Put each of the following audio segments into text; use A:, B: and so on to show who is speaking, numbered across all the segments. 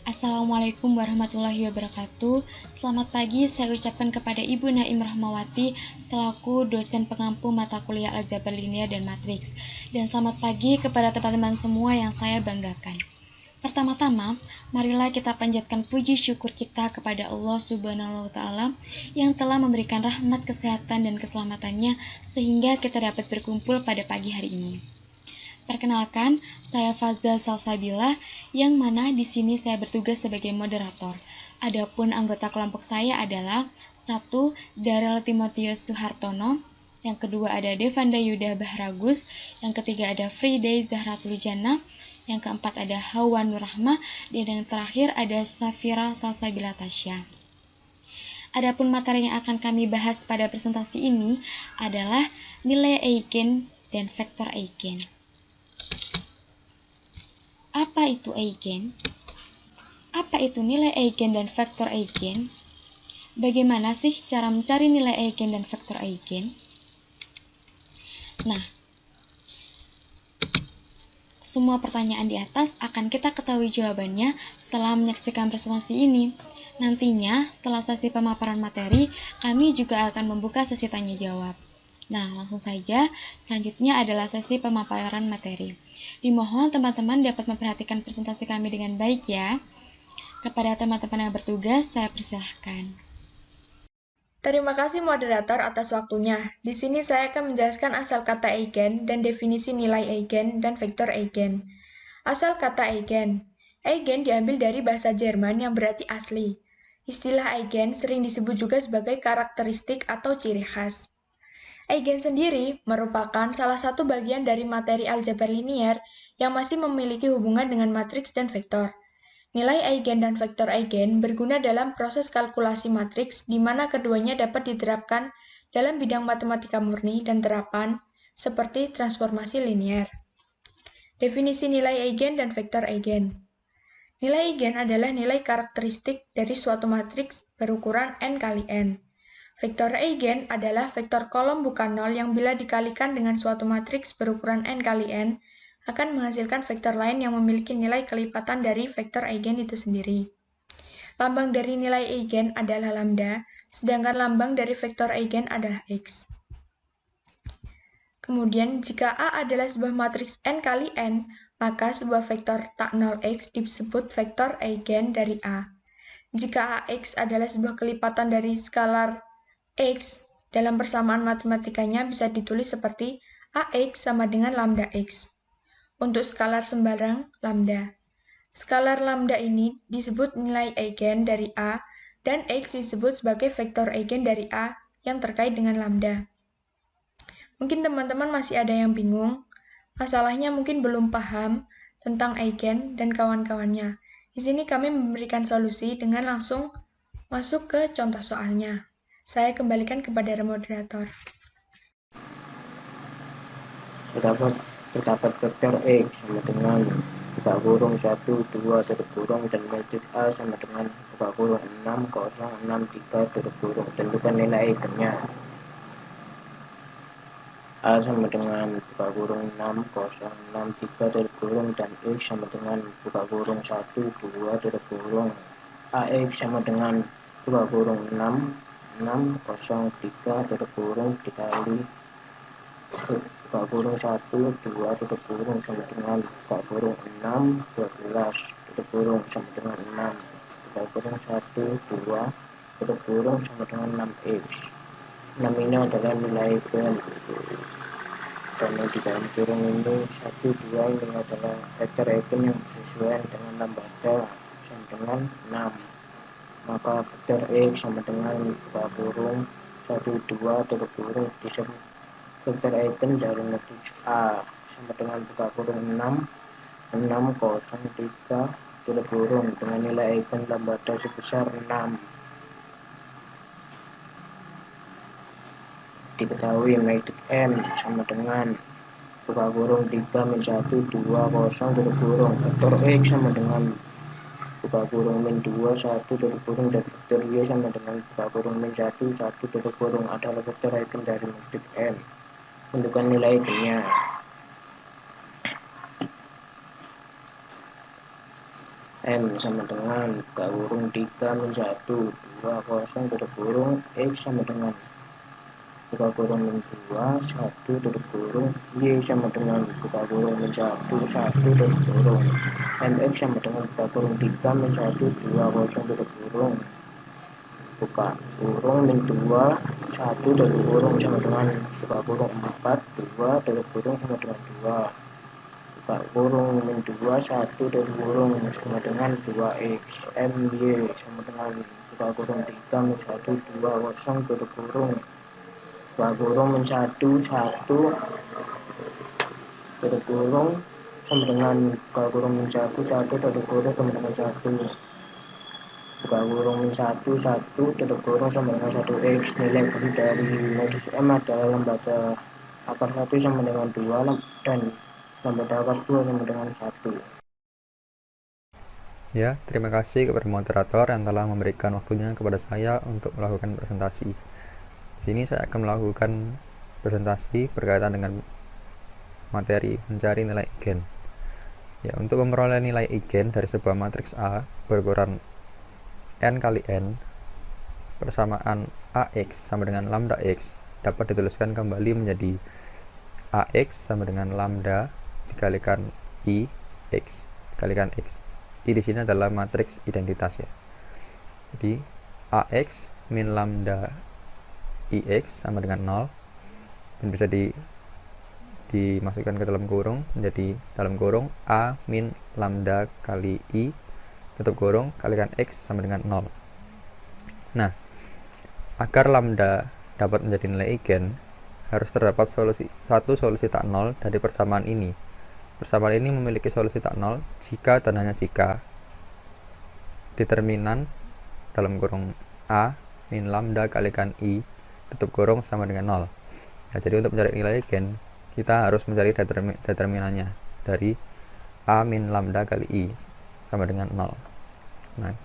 A: Assalamualaikum warahmatullahi wabarakatuh. Selamat pagi saya ucapkan kepada Ibu Naim Rahmawati selaku dosen pengampu mata kuliah Aljabar Linear dan Matriks. Dan selamat pagi kepada teman-teman semua yang saya banggakan. Pertama-tama, marilah kita panjatkan puji syukur kita kepada Allah Subhanahu wa Ta'ala yang telah memberikan rahmat, kesehatan, dan keselamatannya sehingga kita dapat berkumpul pada pagi hari ini. Perkenalkan, saya Fazza Salsabila, yang mana di sini saya bertugas sebagai moderator. Adapun anggota kelompok saya adalah 1. Daryl Timotius Suhartono, yang kedua ada Devanda Yuda Bahragus, yang ketiga ada Friday Zahratul Jannah, yang keempat ada Hawa Nurrahmah, dan yang terakhir ada Safira Salsabila Tasya. Adapun materi yang akan kami bahas pada presentasi ini adalah nilai eigen dan vektor eigen. Apa itu eigen? Apa itu nilai eigen dan vektor eigen? Bagaimana sih cara mencari nilai eigen dan vektor eigen? Nah, semua pertanyaan di atas akan kita ketahui jawabannya setelah menyaksikan presentasi ini. Nantinya, setelah sesi pemaparan materi, kami juga akan membuka sesi tanya jawab. Nah, langsung saja, selanjutnya adalah sesi pemaparan materi. Dimohon teman-teman dapat memperhatikan presentasi kami dengan baik ya. Kepada teman-teman yang bertugas, saya persilahkan.
B: Terima kasih moderator atas waktunya. Di sini saya akan menjelaskan asal kata eigen dan definisi nilai eigen dan vektor eigen. Asal kata eigen. Eigen diambil dari bahasa Jerman yang berarti asli. Istilah eigen sering disebut juga sebagai karakteristik atau ciri khas. Eigen sendiri merupakan salah satu bagian dari materi aljabar linear yang masih memiliki hubungan dengan matriks dan vektor. Nilai eigen dan vektor eigen berguna dalam proses kalkulasi matriks di mana keduanya dapat diterapkan dalam bidang matematika murni dan terapan seperti transformasi linear. Definisi nilai eigen dan vektor eigen. Nilai eigen adalah nilai karakteristik dari suatu matriks berukuran n kali n. Vektor eigen adalah vektor kolom bukan nol yang bila dikalikan dengan suatu matriks berukuran n kali n akan menghasilkan vektor lain yang memiliki nilai kelipatan dari vektor eigen itu sendiri. Lambang dari nilai eigen adalah lambda, sedangkan lambang dari vektor eigen adalah x. Kemudian, jika A adalah sebuah matriks n kali n, maka sebuah vektor tak 0x disebut vektor eigen dari A. Jika AX adalah sebuah kelipatan dari skalar X, dalam persamaan matematikanya bisa ditulis seperti AX sama dengan lambda X. Untuk skalar sembarang, lambda. Skalar lambda ini disebut nilai eigen dari A, dan X disebut sebagai vektor eigen dari A yang terkait dengan lambda. Mungkin teman-teman masih ada yang bingung, masalahnya mungkin belum paham tentang eigen dan kawan-kawannya. Di sini kami memberikan solusi dengan langsung masuk ke contoh soalnya. Saya kembalikan kepada moderator.
C: Terdapat vektor X sama dengan buka kurung 1, 2, tutup kurung, dan metrik A sama dengan buka kurung 6, 0, 6, 3, tutup kurung. Tentukan nilai eigennya. A sama dengan buka kurung 6, 0, 6, 3, tutup kurung, dan X sama dengan buka kurung 1, 2, tutup kurung. AX sama dengan buka kurung 6, 6, 0, 3, tutup kurung, dikali buka kurung 1, 2, tutup kurung sama dengan buka kurung 6, 12, tutup kurung sama dengan 6, buka kurung 1, 2, tutup kurung sama dengan 6x. 6 ini adalah nilai eigen, dan yang di dalam kurung ini 1, 2 ini adalah vektor eigen yang sesuai dengan lambda sama dengan 6. Maka vektor X sama dengan buka kurung 1, 2, tutup kurung disebut vektor eigen dari matriks A sama dengan buka kurung 6, 6, 0, 3, tutup kurung dengan nilai eigen lambda sebesar 6. Diketahui matriks M sama dengan buka kurung 3, min 1, 2, 0, tutup kurung. Vektor X sama dengan buka kurung min 2, 1, tutup kurung, dan vektor Y sama dengan buka kurung min 1, 1, tutup kurung adalah vektor eigen dari matriks M. Tentukan nilai eigennya. M sama dengan buka kurung 3 min 1 2 kosong tutup kurung X sama dengan buka kurung min 2 1 tutup kurung Y sama dengan buka kurung min 1 1 tutup kurung MX sama dengan buka kurung 3 min 1 2 kosong tutup kurung buka kurung min 2 1 tutup kurung sama dengan buka kurung 4 2 tutup kurung sama dengan 2 buka kurung min 2 1 tutup kurung sama dengan 2x MY sama dengan buka kurung 3 min 1 2 kosong tutup kurung buka kurung min 1 1 tutup kurung sama dengan buka kurung min 1 1 tutup kurung sama dengan 1 buka kurung min 1 1 tutup kurung sama dengan 1x. Nilai beri dari matriks M adalah lambda akar 1 sama dengan 2 dan lambda akar 2 sama dengan 1.
D: Ya, terima kasih kepada moderator yang telah memberikan waktunya kepada saya untuk melakukan presentasi. Di sini saya akan melakukan presentasi berkaitan dengan materi mencari nilai eigen. Ya, untuk memperoleh nilai eigen dari sebuah matriks A berukuran n kali n, persamaan AX sama dengan lambda X dapat dituliskan kembali menjadi AX sama dengan lambda dikalikan I X dikalikan X. I di sini adalah matriks identitas ya. Jadi AX min lambda IX sama dengan 0 dan bisa dimasukkan ke dalam kurung menjadi dalam kurung A min lambda kali I tutup kurung kalikan X sama dengan 0. Nah, agar lambda dapat menjadi nilai eigen harus terdapat satu solusi tak nol dari persamaan ini. Persamaan ini memiliki solusi tak nol jika dan hanya jika determinan dalam kurung A min lambda kalikan I tutup kurung sama dengan 0. Nah, jadi untuk mencari nilai eigen kita harus mencari determinannya dari A min lambda kali I sama dengan 0. Nah,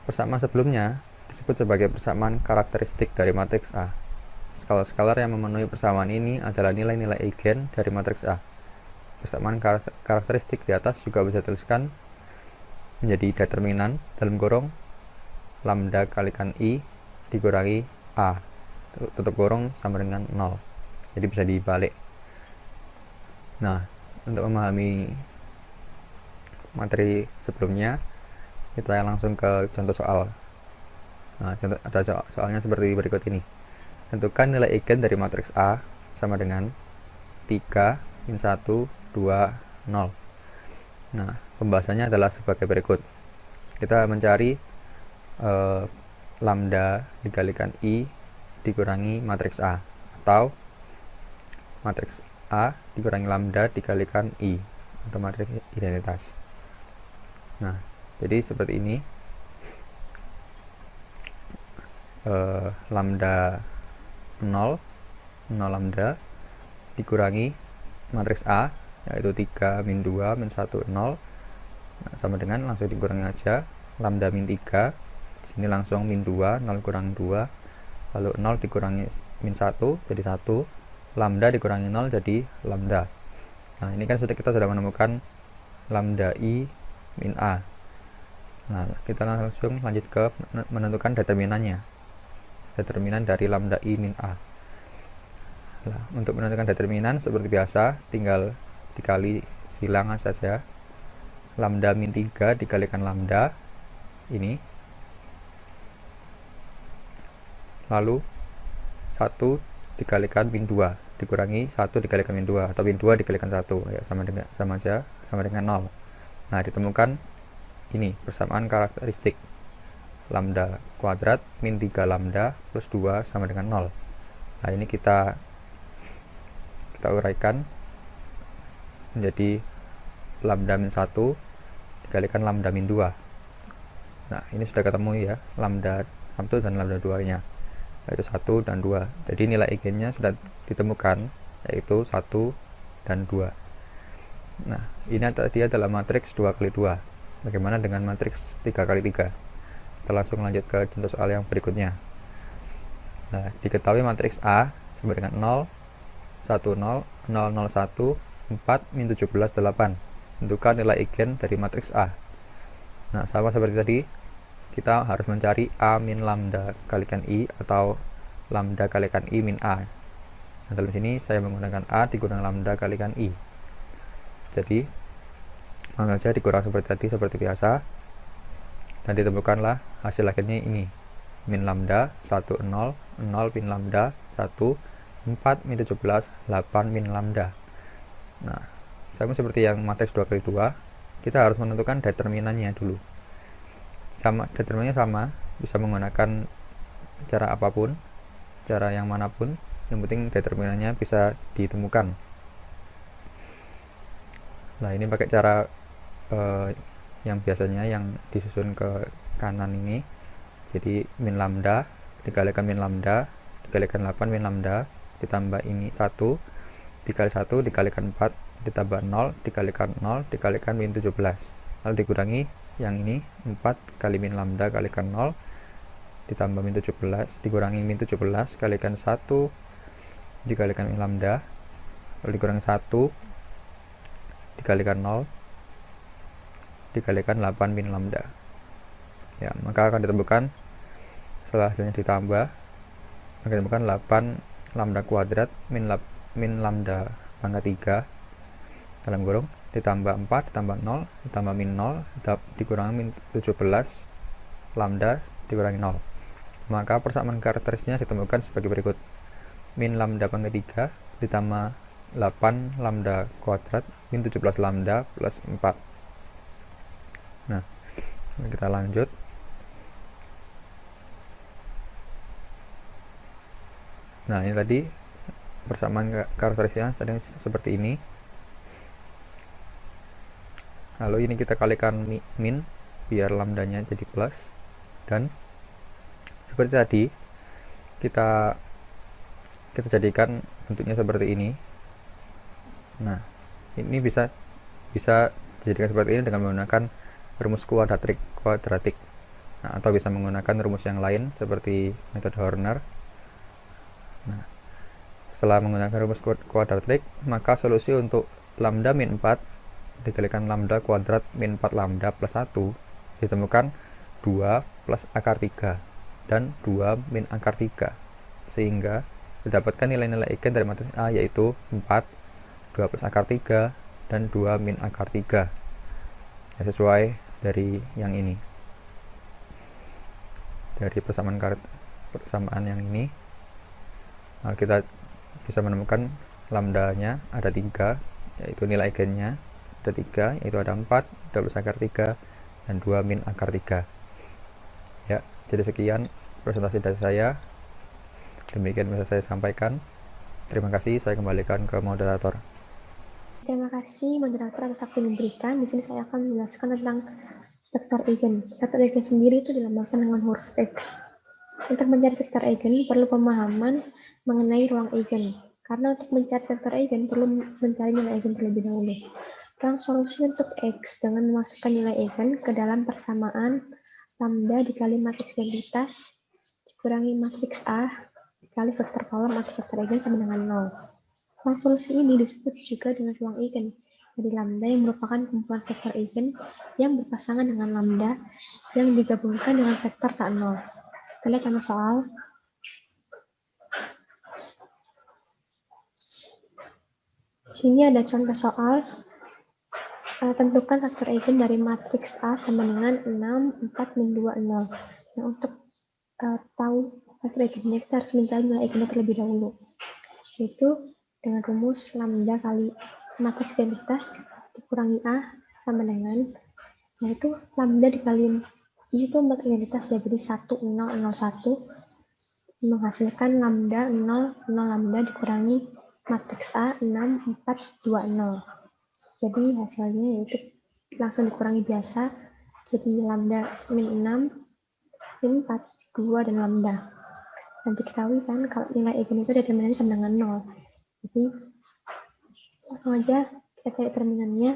D: persamaan sebelumnya disebut sebagai persamaan karakteristik dari matriks A. Skalar-skalar yang memenuhi persamaan ini adalah nilai-nilai eigen dari matriks A. Persamaan karakteristik di atas juga bisa dituliskan menjadi determinan dalam kurung lambda kalikan I dikurangi A tutup kurung sama dengan 0. Jadi bisa dibalik. Nah, untuk memahami materi sebelumnya, kita langsung ke contoh soal. Nah, ada soalnya seperti berikut ini. Tentukan nilai eigen dari matriks A sama dengan 3, min 1, 2, 0. Nah, pembahasannya adalah sebagai berikut. Kita mencari lambda dikalikan I dikurangi matriks A, atau matriks A dikurangi lambda dikalikan I, atau matriks identitas. Nah, jadi seperti ini. Lambda 0 lambda dikurangi matriks A yaitu 3 min 2 min 1 0. Nah, sama dengan langsung dikurangi aja lambda min 3. Di sini langsung min 2, 0 kurang 2. Lalu 0 dikurangi min 1 jadi 1. Lambda dikurangi 0 jadi lambda. Nah, ini kan kita sudah menemukan lambda I min A. Nah, kita langsung lanjut ke menentukan determinannya. Determinan dari lambda I min A. Nah, untuk menentukan determinan seperti biasa tinggal dikali silangan saja. Lambda min 3 dikalikan lambda ini. Lalu 1 dikalikan min 2 dikurangi 1 dikalikan min 2 atau min 2 dikalikan 1 ya sama dengan 0. Nah, ditemukan ini persamaan karakteristik lambda kuadrat min 3 lambda plus 2 sama dengan 0. Nah, ini kita uraikan menjadi lambda min 1 dikalikan lambda min 2. Nah, ini sudah ketemu ya lambda 1 dan lambda 2 nya yaitu 1 dan 2. Jadi nilai eigennya sudah ditemukan yaitu 1 dan 2. Nah, ini tadi adalah matriks 2 kali 2. Bagaimana dengan matriks 3 kali 3? Kita langsung lanjut ke contoh soal yang berikutnya. Nah, diketahui matriks A sama dengan 0, 1, 0, 0, 0, 1, 4, min 17, 8. Tentukan nilai eigen dari matriks A. Nah, sama seperti tadi, kita harus mencari A min lambda kalikan I atau lambda kalikan I min A. Nah, dalam sini saya menggunakan A dikurang lambda kalikan I. Jadi, langsung saja dikurang seperti tadi, seperti biasa. Dan ditemukanlah hasil akhirnya ini. Min lambda, 1, 0, 0 min lambda, 1, 4 min 17, 8 min lambda. Nah, sama seperti yang matriks 2x2, kita harus menentukan determinannya dulu. Determinannya sama, bisa menggunakan cara apapun, cara yang manapun, yang penting determinannya bisa ditemukan. Nah, ini pakai cara yang biasanya yang disusun ke kanan ini. Jadi min lambda dikalikan min lambda dikalikan 8 min lambda ditambah ini 1 dikali 1 dikalikan 4 ditambah 0 dikalikan 0 dikalikan min 17, lalu dikurangi yang ini 4 kali min lambda kalikan 0 ditambah min 17 dikurangi min 17 kalikan 1 dikalikan min lambda, lalu dikurangi 1 dikalikan 0 dikalikan 8 min lambda. Ya, maka akan ditemukan setelah hasilnya ditambah akan ditemukan 8 lambda kuadrat min lambda pangkat 3 dalam kurung ditambah 4 ditambah 0 ditambah min 0 dikurangi min 17 lambda dikurangi 0. Maka persamaan karakteristiknya ditemukan sebagai berikut: min lambda pangkat 3 ditambah 8 lambda kuadrat min 17 lambda plus 4. Nah, kita lanjut. Nah, ini tadi persamaan karakteristiknya tadi seperti ini. Lalu ini kita kalikan min biar lambdanya jadi plus, dan seperti tadi kita jadikan bentuknya seperti ini. Nah, ini bisa dijadikan seperti ini dengan menggunakan rumus kuadratik. Nah, atau bisa menggunakan rumus yang lain seperti metode Horner. Nah, setelah menggunakan rumus kuadratik, maka solusi untuk lambda min 4 dikalikan lambda kuadrat min 4 lambda plus 1 ditemukan 2 plus akar 3 dan 2 min akar 3, sehingga didapatkan nilai-nilai eigen dari matriks A yaitu 4, 2 plus akar 3 dan 2 min akar 3 ya, sesuai dari yang ini, dari persamaan yang ini. Nah, kita bisa menemukan lambdanya ada 3, yaitu nilai eigennya ada 3, yaitu ada 4, 2 plus akar 3 dan 2 min akar 3 ya. Jadi sekian presentasi dari saya, demikian bisa saya sampaikan. Terima kasih, saya kembalikan ke moderator.
E: Terima kasih moderator atas waktu yang diberikan. Di sini saya akan menjelaskan tentang vektor eigen. Vektor eigen sendiri itu dilambangkan dengan huruf X. Untuk mencari vektor eigen perlu pemahaman mengenai ruang eigen. Karena untuk mencari vektor eigen perlu mencari nilai eigen terlebih dahulu. Ruang solusi untuk X dengan memasukkan nilai eigen ke dalam persamaan lambda dikali matriks identitas dikurangi matriks A dikali vektor kolom atau vektor eigen sama dengan 0. Ruang solusi ini disebut juga dengan ruang eigen dari lambda yang merupakan kumpulan vektor eigen yang berpasangan dengan lambda yang digabungkan dengan vektor K0. Kita lihat contoh soal. Sini ada contoh soal. Tentukan vektor eigen dari matriks A sama dengan 6, 4, min 2, 0. Nah, untuk tahu vektor eigennya, kita harus mencari nilai eigennya terlebih dahulu, yaitu dengan rumus lambda kali matriks identitas dikurangi A sama dengan, yaitu lambda dikali I itu matriks identitas ya, jadi 1, 0, 0, 1 menghasilkan lambda 0, 0 lambda dikurangi matriks A 6, 4, 2, 0. Jadi hasilnya yaitu langsung dikurangi biasa, jadi lambda min 6, min 4, 2, dan lambda. Dan diketahui kan kalau nilai eigen itu determinannya sama dengan 0. Jadi langsung aja kita cari determinannya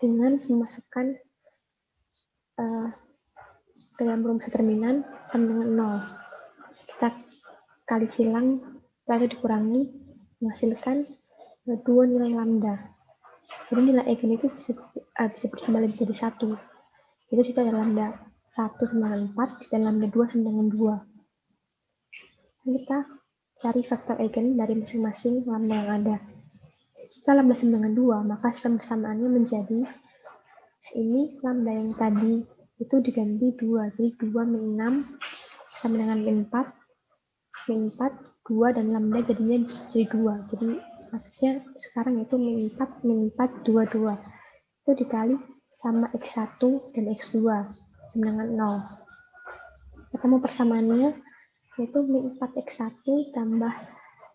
E: dengan memasukkan dalam rumus determinan sama dengan 0. Kita kali silang, lalu dikurangi, menghasilkan 2 nilai lambda. Jadi nilai eigen itu bisa berkembali menjadi 1. Itu situ ada lambda 1 sama dengan 4 dan lambda 2 sama dengan 2. Dan kita cari faktor eigen dari masing-masing lambda yang ada. Jika lambda sama dengan 2, maka sistem persamaannya menjadi ini lambda yang tadi itu diganti 2. Jadi 2 min 6 sama dengan min 4, 2 dan lambda jadinya jadi 2. Jadi maksudnya sekarang itu min 4, 2, 2. Itu dikali sama X1 dan X2 sama dengan 0. Ketemu persamaannya yaitu min 4X1 tambah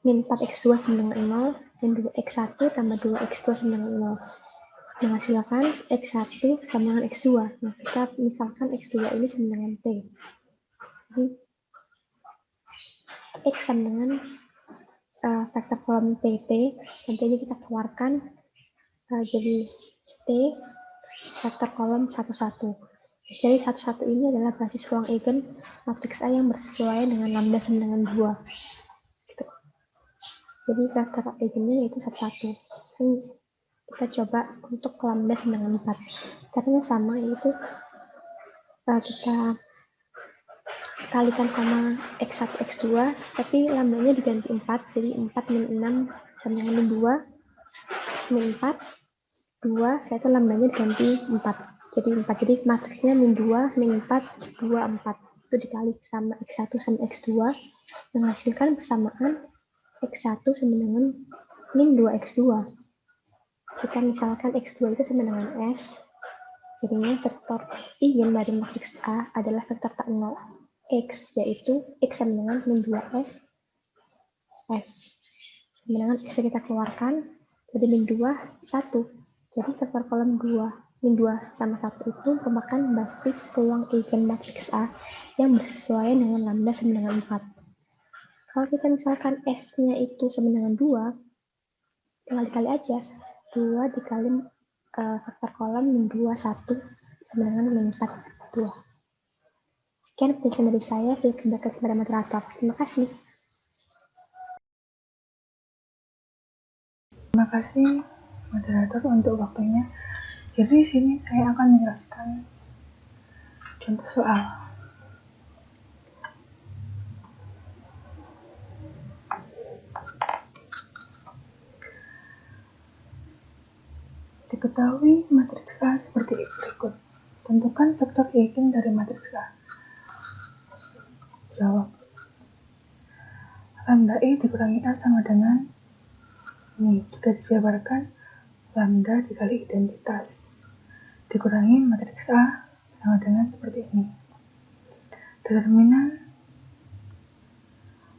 E: min 4X2 sama dengan 0 dan 2X1 tambah 2X2 sama dengan 0. Menghasilkan X1 sama dengan X2. Nah, kita misalkan X2 ini sama dengan T. Jadi, X sama dengan vektor kolom TT. Nanti ini kita keluarkan jadi T vektor kolom 1, 1. Jadi 1, 1 ini adalah basis ruang eigen matriks A yang bersesuaian dengan lambda sama dengan 2. Gitu. Jadi vektor eigennya yaitu 1, 1. Kita coba untuk lambda sama dengan 4. Caranya sama, yaitu kita kalikan sama X1, X2, tapi lambdanya diganti 4, jadi 4 min 6 sama dengan min 2, min 4, 2, yaitu lambdanya diganti 4. Jadi 4, jadi matriksnya min 2, min 4, 2, 4. Itu dikali sama X1 sama X2, menghasilkan persamaan X1 sama dengan min 2X2. Kita misalkan X2 itu sama dengan S, jadinya vektor eigen dari matriks A adalah vektor tak nol X, yaitu X sama dengan min 2S, S. Sama dengan X kita keluarkan, jadi min 2, 1. Jadi vektor kolom 2, min 2 sama 1 itu merupakan basis ruang eigen matriks A yang bersesuaian dengan lambda sama dengan 4. Kalau kita misalkan S-nya itu sama dengan 2, tinggal dikali aja. 2 dikali vektor kolom min 2, 1 sama dengan min 4, 2. Sekian penjelasan dari saya. Saya kembalikan kepada moderator. Terima kasih.
F: Terima kasih moderator untuk waktunya. Jadi di sini saya akan menjelaskan contoh soal. Diketahui matriks A seperti berikut. Tentukan vektor eigen dari matriks A. Jawab. Lambda I dikurangi A sama dengan ini. Jika dijabarkan, lambda dikali identitas dikurangi matriks A sama dengan seperti ini. Determinan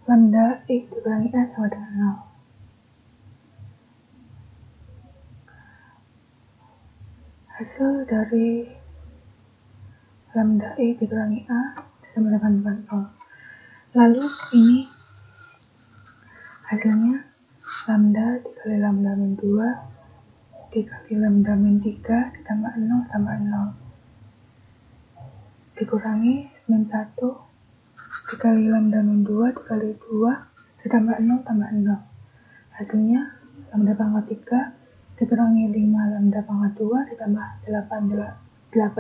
F: lambda I dikurangi A sama dengan 0. Hasil dari lambda I dikurangi A sama dengan 0. Lalu ini hasilnya lambda dikali lambda min 2 dikali lambda min 3 ditambah 0 tambah 0 dikurangi min 1 dikali lambda min 2 dikali 2 ditambah 0 tambah 0. Hasilnya lambda pangkat 3 dikurangi 5 lambda pangkat 2 ditambah 8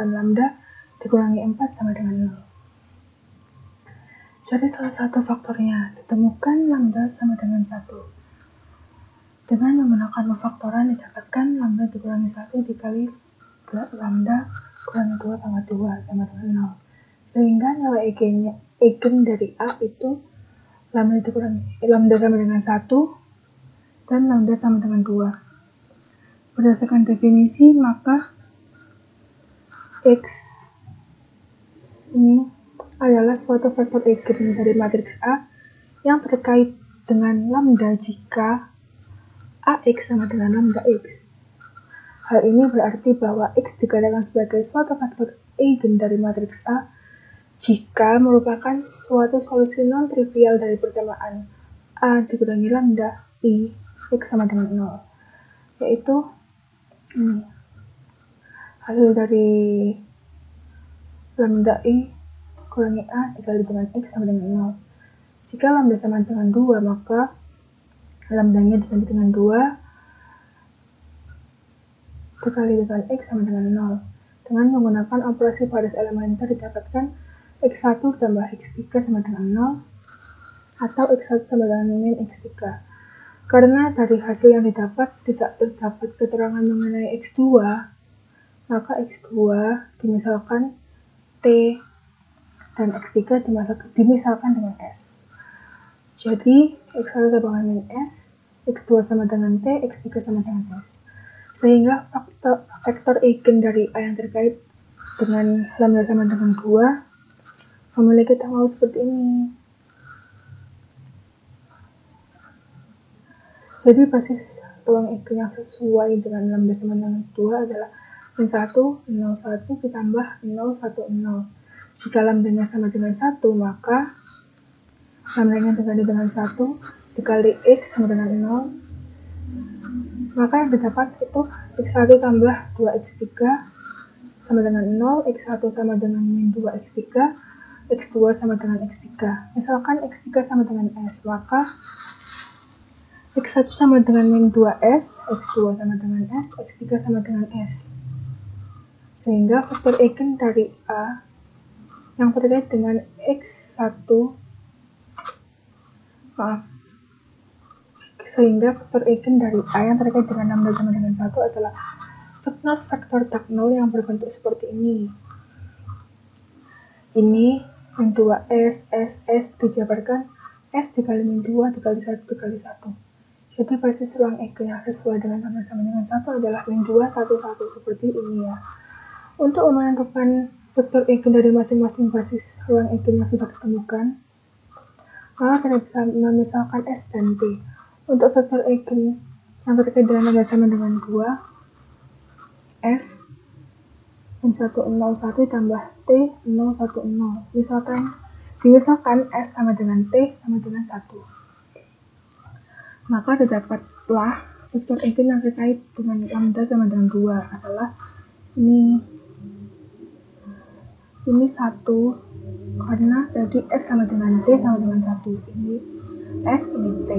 F: lambda dikurangi 4 sama dengan 0. Cari salah satu faktornya. Ditemukan lambda sama dengan 1. Dengan menggunakan pemfaktoran didapatkan lambda dikurangi 1 dikali lambda kurangi 2 pangkat 2 sama dengan 0. Sehingga nilai eigen dari A itu lambda sama dengan 1 dan lambda sama dengan 2. Berdasarkan definisi, maka X ini adalah suatu vektor eigen dari matriks A yang terkait dengan lambda jika AX sama dengan lambda X. Hal ini berarti bahwa X dikatakan sebagai suatu vektor eigen dari matriks A jika merupakan suatu solusi non-trivial dari persamaan A dikurangi lambda I X sama dengan 0, yaitu ini hasil dari lambda I kurangi A dikali dengan X sama dengan 0. Jika lambda sama dengan 2, maka lambdanya diganti dengan 2 dikali dengan X sama dengan 0. Dengan menggunakan operasi baris elementer didapatkan X1 tambah X3 sama dengan 0 atau X1 sama dengan min X3. Karena dari hasil yang didapat tidak terdapat keterangan mengenai X2, maka X2 dimisalkan T dan X3 dimisalkan dengan S. Jadi X1 sama dengan min S, X2 sama dengan T, X3 sama dengan S. Sehingga vektor eigen dari A yang terkait dengan lambda sama dengan 2 memiliki tanggal seperti ini. Jadi basis ruang eigen yang sesuai dengan lambda sama dengan 2 adalah min 1, 0, 1 ditambah 0, 1, 0. Jika lambdanya sama dengan 1, maka lambdanya diganti dengan 1 dikali X sama dengan 0, maka yang didapat itu X1 tambah 2X3 sama dengan 0, X1 sama dengan min 2X3, X2 sama dengan X3. Misalkan X3 sama dengan S, maka X1 sama dengan min 2S, X2 sama dengan S, X3 sama dengan S. Sehingga vektor eigen dari A yang terkait dengan X1, sehingga vektor eigen dari A yang terkait dengan lambda sama dengan 1 adalah vektor diagonal yang berbentuk seperti ini. Ini min 2S, S dijabarkan S dikali min 2 dikali 1 dikali 1. Jadi basis ruang eigen yang sesuai dengan lambda sama dengan 1 adalah min 2, 1, 1 seperti ini ya. Untuk menentukan vektor eigen dari masing-masing basis ruang eigen yang sudah ditemukan, maka kita bisa memisalkan S dan T. Untuk vektor eigen yang terkait dengan lambda sama dengan 2, S min 1, 0, 1 tambah T, 0, 1, 0. Dimisalkan S sama dengan T sama dengan 1. Maka didapatlah vektor eigen yang terkait dengan lambda sama dengan 2 adalah ini 1 karena jadi S sama dengan T sama dengan 1. Ini S, ini T.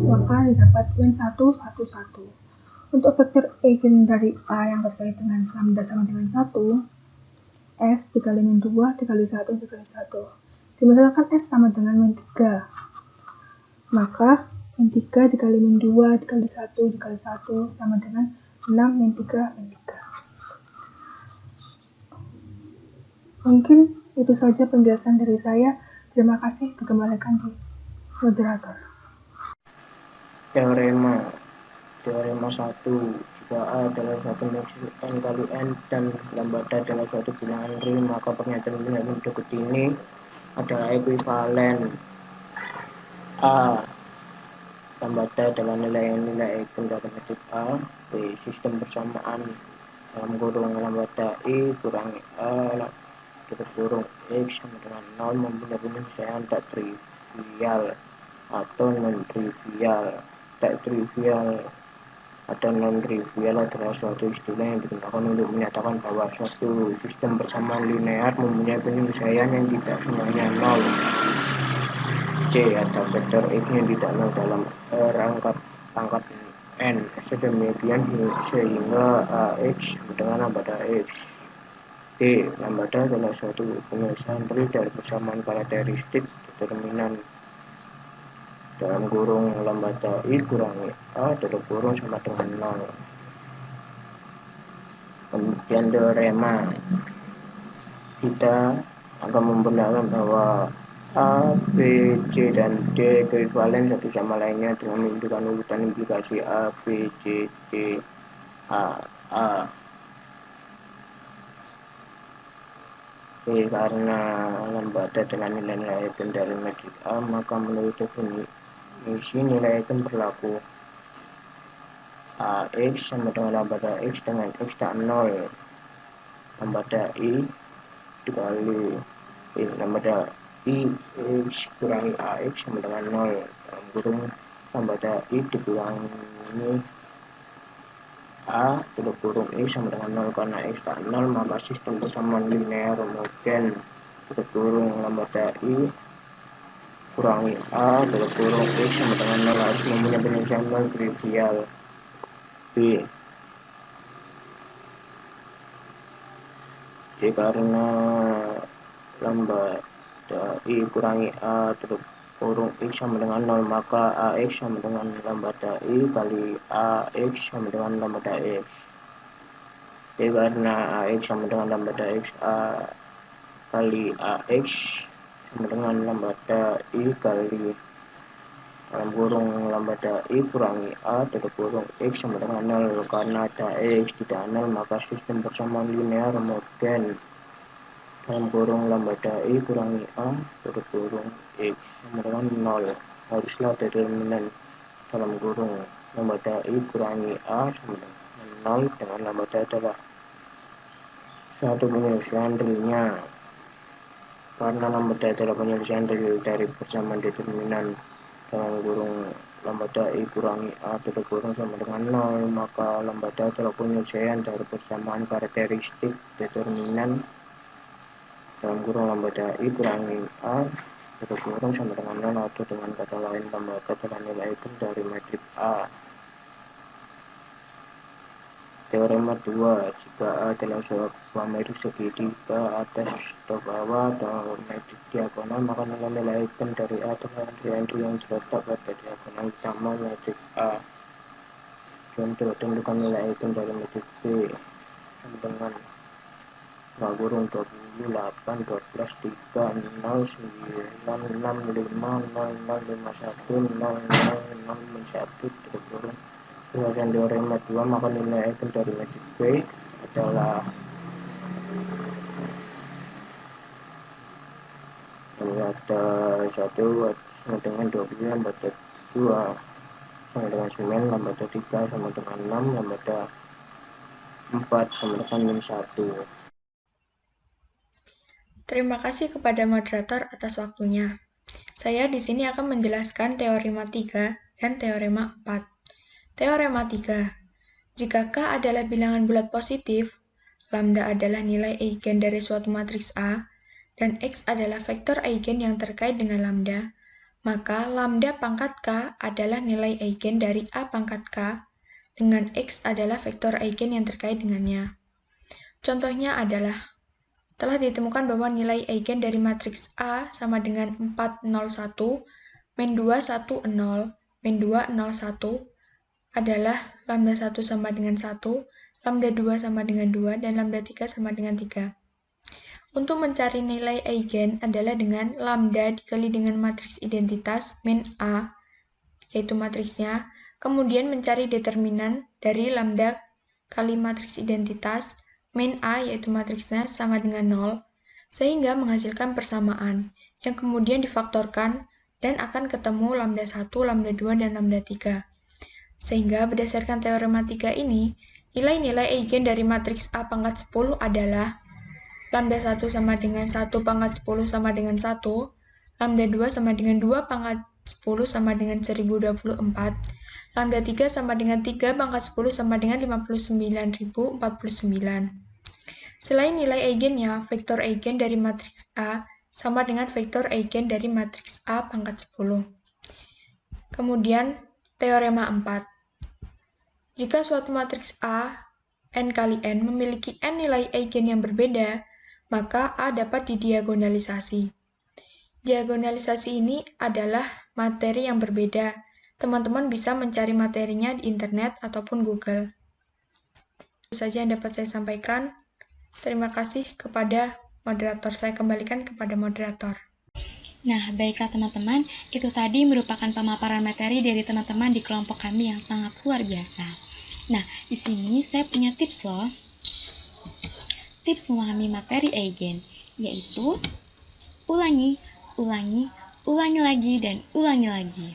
F: Maka didapat min 1, 1, 1. Untuk vektor eigen dari A yang terkait dengan lambda sama dengan 1, S dikali min 2 dikali 1 dikali 1. Dimisalkan S sama dengan min 3. Maka min 3 dikali min 2 dikali 1 dikali 1 sama dengan 6 min 3 min 3. Mungkin itu saja penjelasan dari saya. Terima kasih, dikembalikan di moderator.
C: Teorema 1, jika A adalah suatu matriks N kali N dan lambda adalah suatu bilangan real, maka pernyataan berikut ini adalah ekuivalen. A. Lambda adalah nilai-nilai eigen dari matriks A. B. Sistem persamaan dalam kurung lambda I kurangi A tutup kurung X sama dengan 0 mempunyai penyelesaian tak trivial atau non-trivial. Tak trivial atau non-trivial adalah suatu istilah yang digunakan untuk menyatakan bahwa suatu sistem persamaan linear mempunyai penyelesaian yang tidak semuanya 0. C. Atau vektor X yang tidak 0 dalam rangkap N sedemikian sehingga AX dengan lambda X. D. Lambda adalah suatu penyelesaian real dari persamaan karakteristik determinan dalam kurung lambda I kurangi A tutup kurung sama dengan 0. Kemudian teorema, kita akan membenarkan bahwa A, B, C, dan D ekuivalen satu sama lainnya dengan menunjukkan urutan implikasi A, B, C, D, A. Karena lambda dengan nilai eigen dari matriks A, maka menurut definisi nilai eigen berlaku. AX sama dengan lambda X dengan X tak 0. Lambda I dikali lambda I X kurangi AX sama dengan 0. Dalam kurung lambda I dikurangi A tutup kurung X sama dengan 0 karena X tak 0, maka sistem persamaan linear homogen tutup kurung lambda I kurangi A tutup kurung X sama dengan 0 harus mempunyai penyelesaian non-trivial. B. karena lambda I kurangi A kurung X sama dengan 0, maka AX sama dengan lambda I kali AX sama dengan lambda X. Jadi karena AX sama dengan lambda X, A kali AX sama dengan lambda I kali dalam kurung lambda I kurangi A kurung X sama dengan 0. Karena ada X tidak 0, maka sistem persamaan linear homogen dalam kurung lambda I kurangi A kurung X sama dengan 0. Haruslah determinan dalam kurung lambda I kurangi A sama dengan 0 dengan lambda adalah satu penyelesaian realnya. Karena lambda adalah penyelesaian real dari persamaan determinan dalam kurung lambda I kurangi A kurung sama dengan 0, maka lambda adalah penyelesaian dari persamaan karakteristik determinan dalam kurung lambda I kurangi A kurung sama dengan 0, atau dengan kata lain lambda adalah nilai eigen dari matriks A. Teorema 2, jika A adalah sebuah matriks segi 3 atas atau bawah atau matriks diagonal, maka nilai eigen dari A adalah entry yang terletak pada diagonal utama matriks A. Contoh, tentukan nilai eigen dari matriks B sama dengan kurung 28, 12, 3, 0, 9, 6, 5, 0, 0, 5, 1, 0, 0, 1, kurung berdasarkan teorema 2, maka nilai eigen dari matriks B adalah lambda 1 sama dengan 20, lambda 2 sama dengan 9, lambda 3 sama dengan 6, lambda 4 sama dengan -1.
B: Terima kasih kepada moderator atas waktunya. Saya di sini akan menjelaskan teorema 3 dan teorema 4. Teorema 3. Jika K adalah bilangan bulat positif, lambda adalah nilai eigen dari suatu matriks A, dan X adalah vektor eigen yang terkait dengan lambda, maka lambda pangkat K adalah nilai eigen dari A pangkat K, dengan X adalah vektor eigen yang terkait dengannya. Contohnya adalah, telah ditemukan bahwa nilai eigen dari matriks A sama dengan 4, 0, 1, min 2, 1, 0, min 2, 0, 1, adalah lambda 1 sama dengan 1, lambda 2 sama dengan 2, dan lambda 3 sama dengan 3. Untuk mencari nilai eigen adalah dengan lambda dikali dengan matriks identitas min A, yaitu matriksnya, kemudian mencari determinan dari lambda kali matriks identitas min A, yaitu matriksnya, sama dengan 0, sehingga menghasilkan persamaan, yang kemudian difaktorkan dan akan ketemu lambda 1, lambda 2, dan lambda 3. Sehingga berdasarkan teorema 3 ini, nilai-nilai eigen dari matriks A pangkat 10 adalah lambda 1 sama dengan 1 pangkat 10 sama dengan 1, lambda 2 sama dengan 2 pangkat 10 sama dengan 1024, lambda 3 sama dengan 3 pangkat 10 sama dengan 59.049. Selain nilai eigennya, vektor eigen dari matriks A sama dengan vektor eigen dari matriks A pangkat 10. Kemudian, teorema 4. Jika suatu matriks A, n kali n, memiliki n nilai eigen yang berbeda, maka A dapat didiagonalisasi. Diagonalisasi ini adalah materi yang berbeda. Teman-teman bisa mencari materinya di internet ataupun Google. Itu saja yang dapat saya sampaikan. Terima kasih kepada moderator. Saya kembalikan kepada moderator.
A: Nah, baiklah teman-teman, itu tadi merupakan pemaparan materi dari teman-teman di kelompok kami yang sangat luar biasa. Nah, di sini saya punya tips loh. Tips memahami materi eigen, yaitu ulangi, ulangi, ulangi lagi, dan ulangi lagi.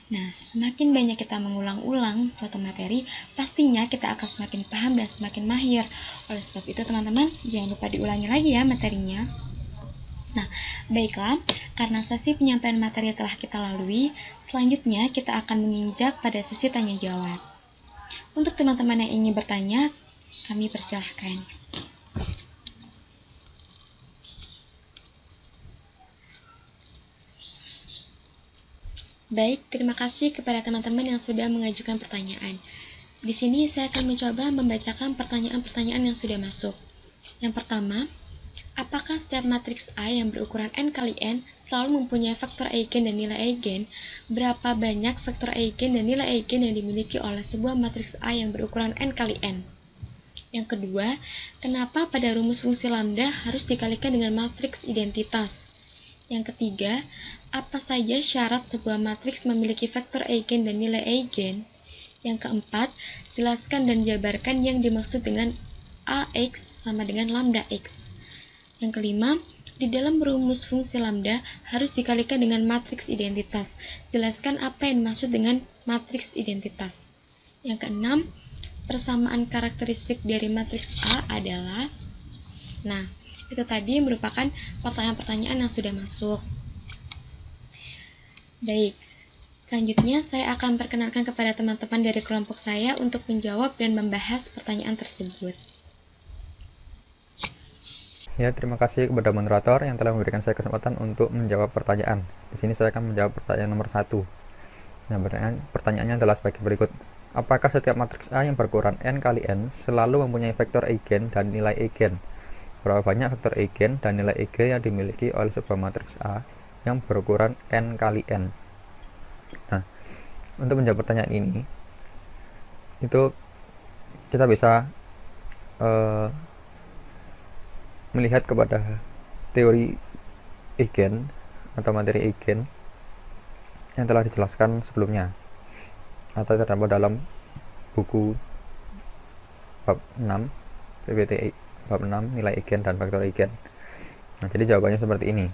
A: Nah, semakin banyak kita mengulang-ulang suatu materi, pastinya kita akan semakin paham dan semakin mahir. Oleh sebab itu teman-teman, jangan lupa diulangi lagi ya materinya. Nah, baiklah, karena sesi penyampaian materi telah kita lalui, selanjutnya kita akan menginjak pada sesi tanya jawab. Untuk teman-teman yang ingin bertanya, kami persilahkan. Baik, terima kasih kepada teman-teman yang sudah mengajukan pertanyaan. Di sini saya akan mencoba membacakan pertanyaan-pertanyaan yang sudah masuk. Yang pertama, apakah setiap matriks A yang berukuran n kali n selalu mempunyai vektor eigen dan nilai eigen? Berapa banyak vektor eigen dan nilai eigen yang dimiliki oleh sebuah matriks A yang berukuran n kali n? Yang kedua, kenapa pada rumus fungsi lambda harus dikalikan dengan matriks identitas? Yang ketiga, apa saja syarat sebuah matriks memiliki vektor eigen dan nilai eigen? Yang keempat, jelaskan dan jabarkan yang dimaksud dengan AX sama dengan lambda X. Yang kelima, di dalam rumus fungsi lambda harus dikalikan dengan matriks identitas. Jelaskan apa yang dimaksud dengan matriks identitas. Yang keenam, persamaan karakteristik dari matriks A adalah. Nah, itu tadi merupakan pertanyaan-pertanyaan yang sudah masuk. Baik, selanjutnya saya akan perkenalkan kepada teman-teman dari kelompok saya untuk menjawab dan membahas pertanyaan tersebut.
D: Ya, terima kasih kepada moderator yang telah memberikan saya kesempatan untuk menjawab pertanyaan. Di sini saya akan menjawab pertanyaan nomor 1. Nah, pertanyaannya adalah sebagai berikut. Apakah setiap matriks A yang berukuran n kali n selalu mempunyai vektor eigen dan nilai eigen? Berapa banyak vektor eigen dan nilai eigen yang dimiliki oleh sebuah matriks A yang berukuran n kali n? Nah, untuk menjawab pertanyaan ini, itu kita bisa melihat kepada teori eigen atau materi eigen yang telah dijelaskan sebelumnya atau terdapat dalam buku bab 6 PPT bab 6 nilai eigen dan faktor eigen. Nah, jadi jawabannya seperti ini.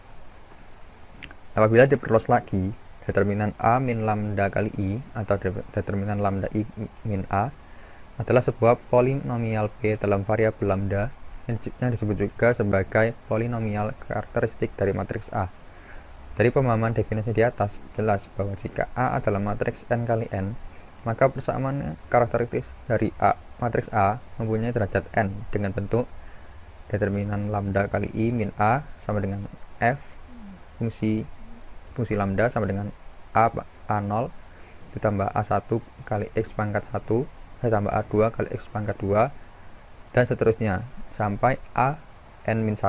D: Apabila diperluas lagi, determinan A min lambda kali I atau determinan lambda I min A adalah sebuah polinomial P dalam variabel lambda yang disebut juga sebagai polinomial karakteristik dari matriks A. Dari pemahaman definisi di atas, jelas bahwa jika A adalah matriks n kali n, maka persamaan karakteristik dari matriks A mempunyai derajat n dengan bentuk determinan lambda kali I min A sama dengan F fungsi lambda sama dengan A0 ditambah A1 kali X pangkat 1 ditambah A2 kali X pangkat 2 dan seterusnya sampai A n-1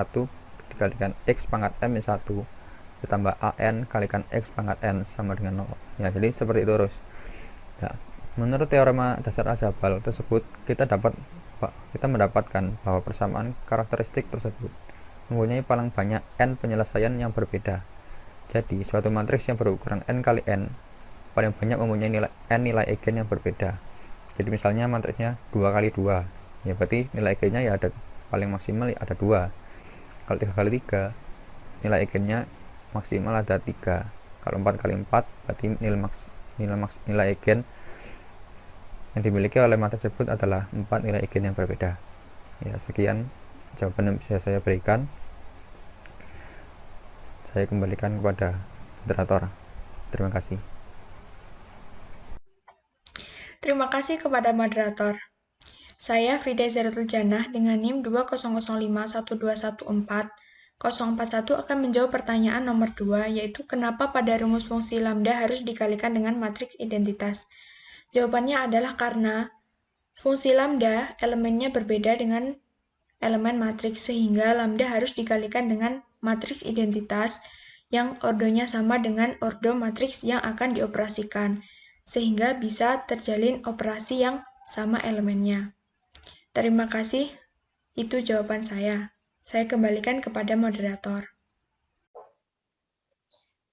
D: dikalikan X pangkat n-1 ditambah AN kalikan X pangkat n sama dengan 0. Ya, jadi seperti itu terus. Ya, menurut teorema dasar Al-Jabal tersebut, kita mendapatkan bahwa persamaan karakteristik tersebut mempunyai paling banyak n penyelesaian yang berbeda. Jadi, suatu matriks yang berukuran n kali n paling banyak mempunyai nilai eigen yang berbeda. Jadi misalnya matriksnya 2 kali 2, ya berarti nilai eigennya ya ada paling maksimal ya ada 2. Kalau 3 kali 3, nilai eigennya maksimal ada 3. Kalau 4 kali 4, berarti nilai eigen yang dimiliki oleh matriks tersebut adalah 4 nilai eigen yang berbeda. Ya, sekian jawaban yang bisa saya berikan. Saya kembalikan kepada moderator. Terima kasih.
B: Terima kasih kepada moderator. Saya Frida Zaratul Jannah dengan NIM 20051214041 akan menjawab pertanyaan nomor 2, yaitu kenapa pada rumus fungsi lambda harus dikalikan dengan matriks identitas. Jawabannya adalah karena fungsi lambda elemennya berbeda dengan elemen matriks, sehingga lambda harus dikalikan dengan matriks identitas yang ordonya sama dengan ordo matriks yang akan dioperasikan, sehingga bisa terjalin operasi yang sama elemennya. Terima kasih, itu jawaban saya. Saya kembalikan kepada moderator.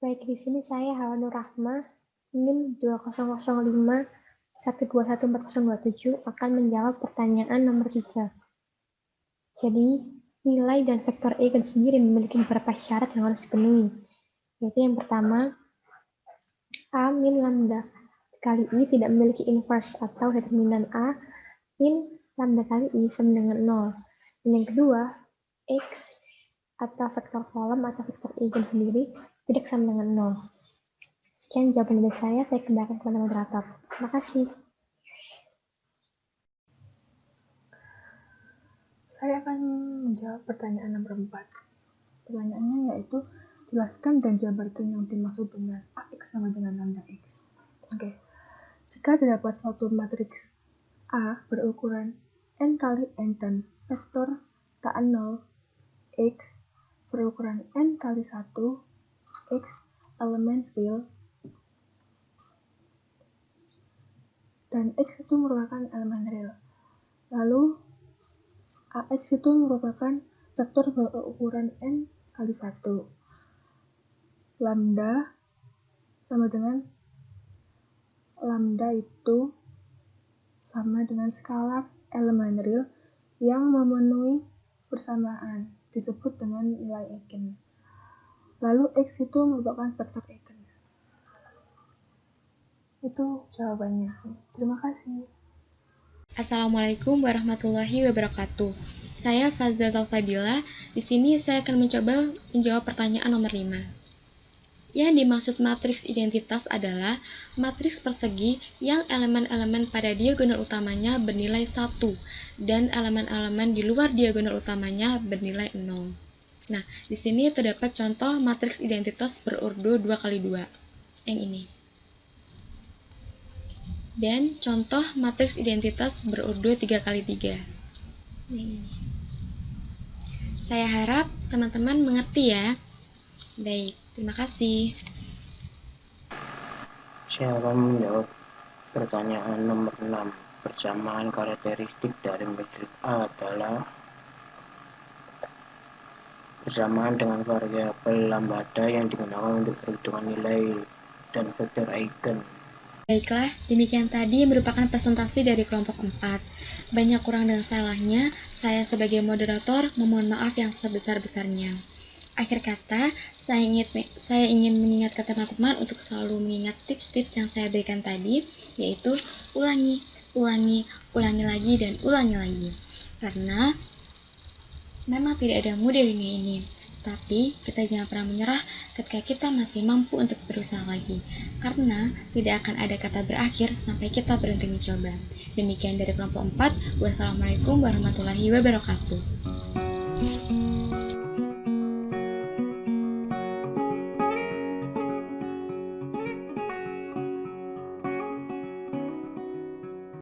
E: Baik, di sini saya Hawanur Rahma, NIM 2005121427 akan menjawab pertanyaan nomor 3. Jadi, nilai dan vektor eigen sendiri memiliki beberapa syarat yang harus dipenuhi. Yaitu yang pertama, A min lambda kali I tidak memiliki inverse atau determinan A min lambda kali I sama dengan 0. Dan yang kedua, X atau vektor kolom atau vektor eigen sendiri tidak sama dengan 0. Sekian jawaban dari saya kembalikan kepada moderator. Terima kasih.
F: Saya akan menjawab pertanyaan nomor 4. Pertanyaannya yaitu, jelaskan dan jabarkan yang dimaksud dengan AX sama dengan lambda X. Oke. Jika terdapat suatu matriks A berukuran n kali n dan vektor tak 0, X berukuran N kali 1, X elemen real, dan X itu merupakan elemen real. Lalu AX itu merupakan vektor berukuran N kali 1. Lambda sama dengan lambda itu sama dengan skalar elemen real yang memenuhi persamaan, disebut dengan nilai eigen. Lalu X itu merupakan vektor eigen. Itu jawabannya. Terima kasih.
A: Assalamualaikum warahmatullahi wabarakatuh. Saya Fazza Salsabila. Di sini saya akan mencoba menjawab pertanyaan nomor 5. Yang dimaksud matriks identitas adalah matriks persegi yang elemen-elemen pada diagonal utamanya bernilai 1 dan elemen-elemen di luar diagonal utamanya bernilai 0. Nah, di sini terdapat contoh matriks identitas berurdu 2x2 yang ini. Dan contoh matriks identitas berurdu 3x3 yang ini. Saya harap teman-teman mengerti ya. Baik, terima kasih.
C: Saya akan menjawab pertanyaan nomor 6. Persamaan karakteristik dari matriks A adalah persamaan dengan variabel lambda yang digunakan untuk perhitungan nilai dan vektor eigen.
A: Baiklah, demikian tadi merupakan presentasi dari kelompok 4. Banyak kurang dan salahnya, saya sebagai moderator memohon maaf yang sebesar-besarnya. Akhir kata, saya ingin mengingatkan teman-teman untuk selalu mengingat tips-tips yang saya berikan tadi, yaitu ulangi lagi, dan ulangi lagi. Karena memang tidak ada yang mudah di dunia ini, tapi kita jangan pernah menyerah ketika kita masih mampu untuk berusaha lagi, karena tidak akan ada kata berakhir sampai kita berhenti mencoba. Demikian dari kelompok 4. Wassalamualaikum warahmatullahi wabarakatuh.